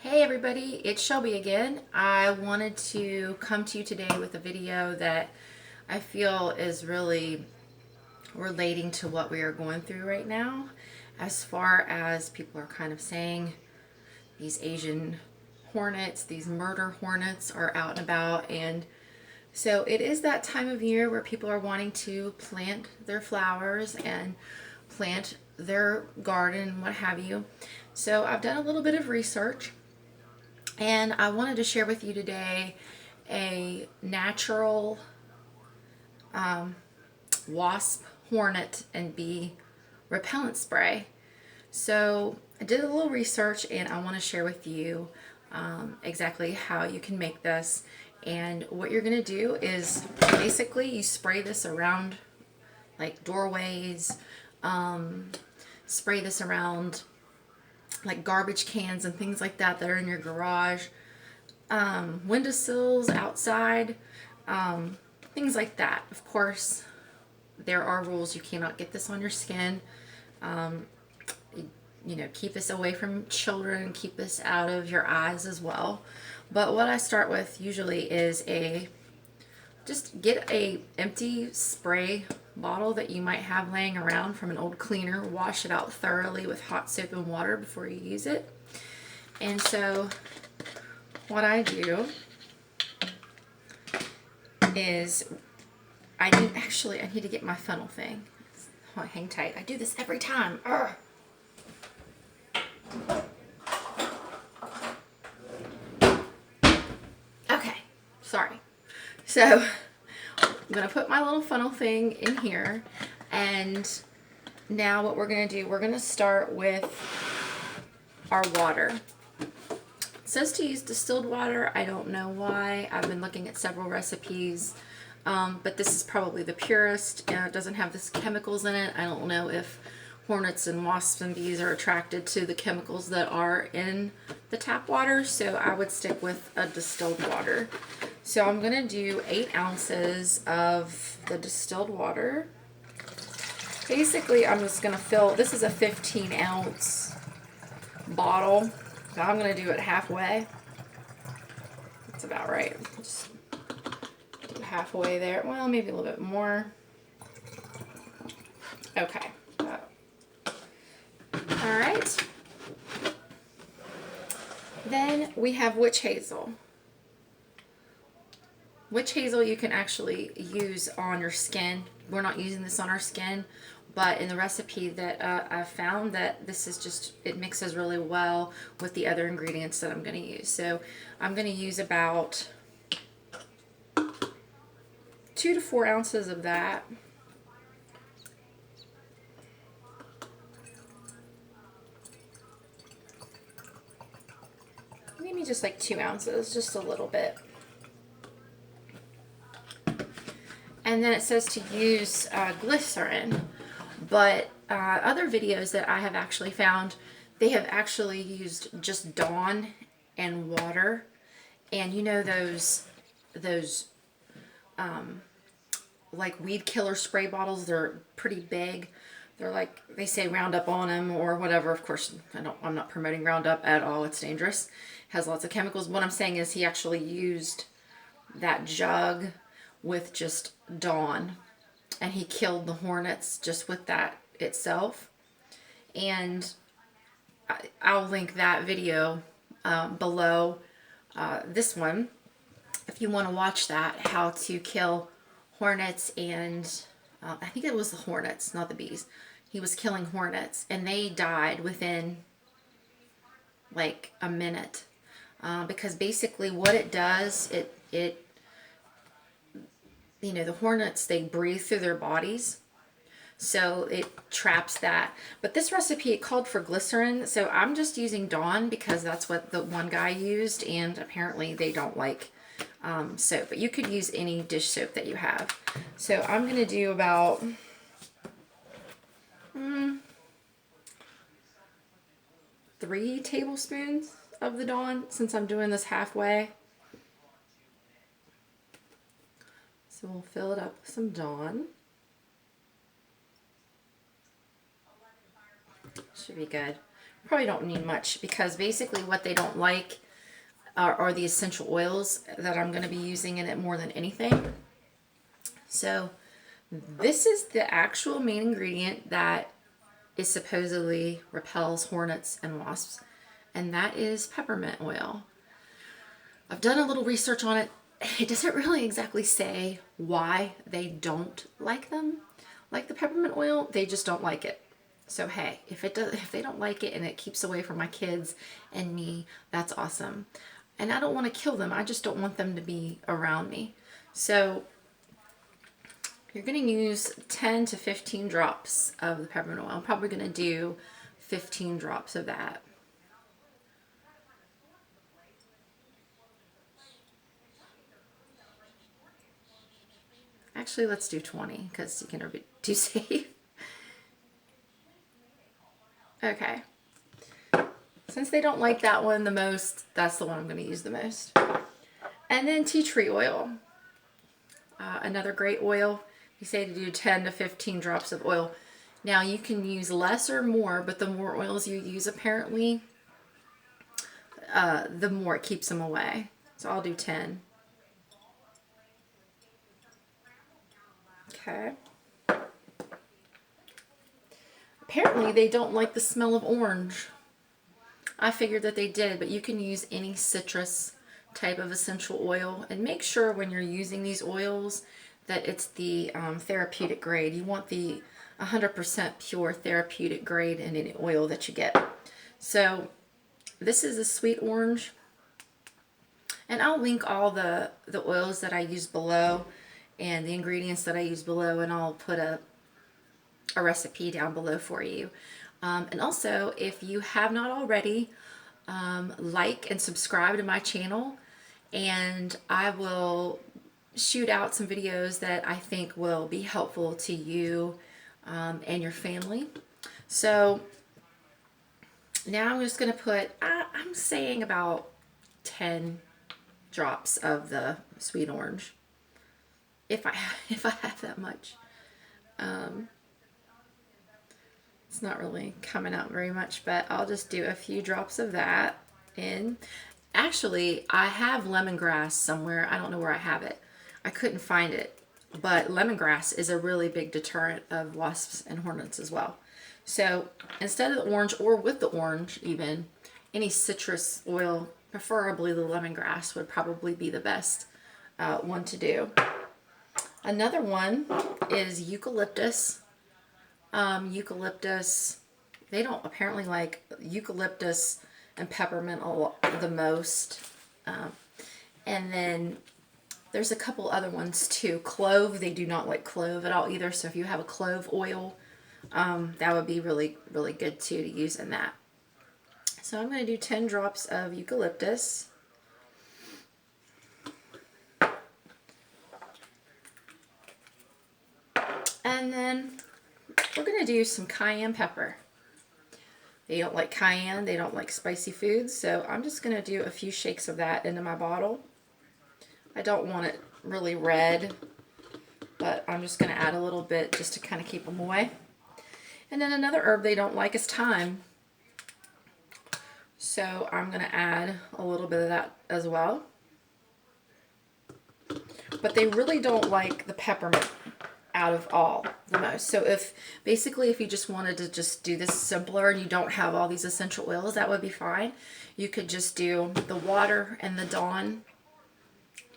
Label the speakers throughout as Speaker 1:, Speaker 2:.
Speaker 1: Hey everybody, it's Shelby again. I wanted to come to you today with a video that I feel is really relating to what we are going through right now, as far as people are kind of saying these Asian hornets, these murder hornets are out and about. And so it is that time of year where people are wanting to plant their flowers and plant their garden, what have you. So I've done a little bit of research, and I wanted to share with you today a natural wasp, hornet, and bee repellent spray. So I did a little research and I want to share with you exactly how you can make this. And what you're going to do is basically you spray this around like doorways, spray this around like garbage cans and things like that that are in your garage, windowsills, outside, things like that. Of course, there are rules. You cannot get this on your skin. You know, keep this away from children, keep this out of your eyes as well. But what I start with usually is just get a empty spray bottle that you might have laying around from an old cleaner. Wash it out thoroughly with hot soap and water before you use it. And so what I do is I need to get my funnel thing. Oh, hang tight. I do this every time. Urgh. Okay, sorry. So I'm going to put my little funnel thing in here, and now what we're going to do, we're going to start with our water. It says to use distilled water. I don't know why. I've been looking at several recipes, but this is probably the purest, and it doesn't have this chemicals in it. I don't know if hornets and wasps and bees are attracted to the chemicals that are in the tap water, so I would stick with a distilled water. So I'm going to do 8 ounces of the distilled water. Basically, I'm just going to fill, this is a 15-ounce bottle, so I'm going to do it halfway. That's about right. Just do halfway there. Well, maybe a little bit more. Okay. All right. Then we have Witch Hazel. Witch Hazel you can actually use on your skin. We're not using this on our skin, but in the recipe that I found, that this is just, it mixes really well with the other ingredients that I'm going to use. So I'm going to use about 2 to 4 ounces of that. Maybe just like 2 ounces, just a little bit. And then it says to use glycerin, but other videos that I have actually found, they have actually used just Dawn and water. And you know those like weed killer spray bottles, they're pretty big. They're like, they say Roundup on them or whatever. Of course, I'm not promoting Roundup at all. It's dangerous. It has lots of chemicals. What I'm saying is he actually used that jug with just Dawn, and he killed the hornets just with that itself. And I'll link that video below this one if you want to watch that, how to kill hornets. And I think it was the hornets, not the bees. He was killing hornets, and they died within like a minute, because basically what it does, it you know, the hornets, they breathe through their bodies, so it traps that. But this recipe, it called for glycerin, so I'm just using Dawn because that's what the one guy used, and apparently they don't like soap, but you could use any dish soap that you have. So I'm going to do about 3 tablespoons of the Dawn, since I'm doing this halfway. So we'll fill it up with some Dawn. Should be good. Probably don't need much, because basically what they don't like are the essential oils that I'm going to be using in it more than anything. So this is the actual main ingredient that is supposedly repels hornets and wasps, and that is peppermint oil. I've done a little research on it. It doesn't really exactly say why they don't like them, like the peppermint oil. They just don't like it. So hey, if they don't like it and it keeps away from my kids and me, that's awesome. And I don't want to kill them. I just don't want them to be around me. So you're going to use 10 to 15 drops of the peppermint oil. I'm probably going to do 15 drops of that. Actually, let's do 20 because you can never be too safe. Okay. Since they don't like that one the most, that's the one I'm going to use the most. And then tea tree oil. Another great oil. You say to do 10 to 15 drops of oil. Now you can use less or more, but the more oils you use apparently, the more it keeps them away. So I'll do 10. Okay. Apparently they don't like the smell of orange. I figured that they did, but you can use any citrus type of essential oil, and make sure when you're using these oils that it's the therapeutic grade. You want the 100% pure therapeutic grade in any oil that you get. So this is a sweet orange, and I'll link all the oils that I use below and the ingredients that I use below, and I'll put a recipe down below for you. And also, if you have not already, like and subscribe to my channel, and I will shoot out some videos that I think will be helpful to you and your family. So now I'm just going to put, I'm saying about 10 drops of the sweet orange, if I have that much. It's not really coming out very much, but I'll just do a few drops of that in. Actually, I have lemongrass somewhere. I don't know where I have it. I couldn't find it, but lemongrass is a really big deterrent of wasps and hornets as well. So instead of the orange, or with the orange even, any citrus oil, preferably the lemongrass, would probably be the best one to do. Another one is eucalyptus. Eucalyptus, they don't apparently like eucalyptus and peppermint the most. And then there's a couple other ones too. Clove, they do not like clove at all either. So if you have a clove oil, that would be really, really good too to use in that. So I'm going to do 10 drops of eucalyptus. And then we're going to do some cayenne pepper. They don't like cayenne, they don't like spicy foods, so I'm just going to do a few shakes of that into my bottle. I don't want it really red, but I'm just going to add a little bit just to kind of keep them away. And then another herb they don't like is thyme. So I'm going to add a little bit of that as well. But they really don't like the peppermint out of all the most. So if you just wanted to just do this simpler and you don't have all these essential oils, that would be fine. You could just do the water and the Dawn,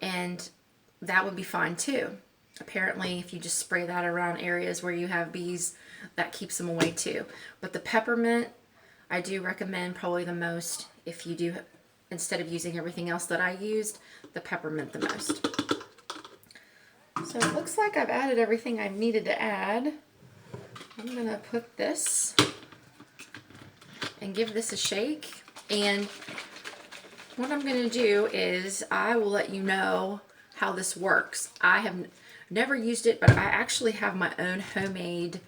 Speaker 1: and that would be fine too. Apparently if you just spray that around areas where you have bees, that keeps them away too. But the peppermint, I do recommend probably the most, if you do, instead of using everything else that I used, the peppermint the most. So it looks like I've added everything I needed to add. I'm going to put this and give this a shake. And what I'm going to do is I will let you know how this works. I have never used it, but I actually have my own homemade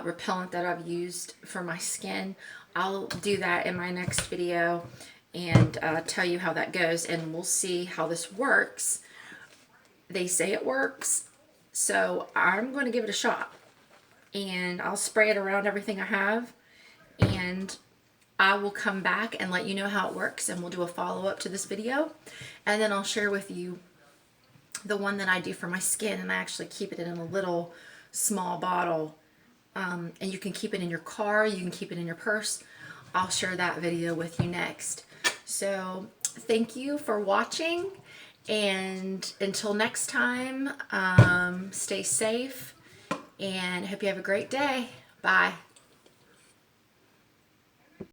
Speaker 1: repellent that I've used for my skin. I'll do that in my next video and tell you how that goes, and we'll see how this works. They say it works, so I'm going to give it a shot, and I'll spray it around everything I have, and I will come back and let you know how it works, and we'll do a follow-up to this video. And then I'll share with you the one that I do for my skin, and I actually keep it in a little small bottle. And you can keep it in your car, you can keep it in your purse. I'll share that video with you next. So thank you for watching, and until next time, stay safe, and hope you have a great day. Bye.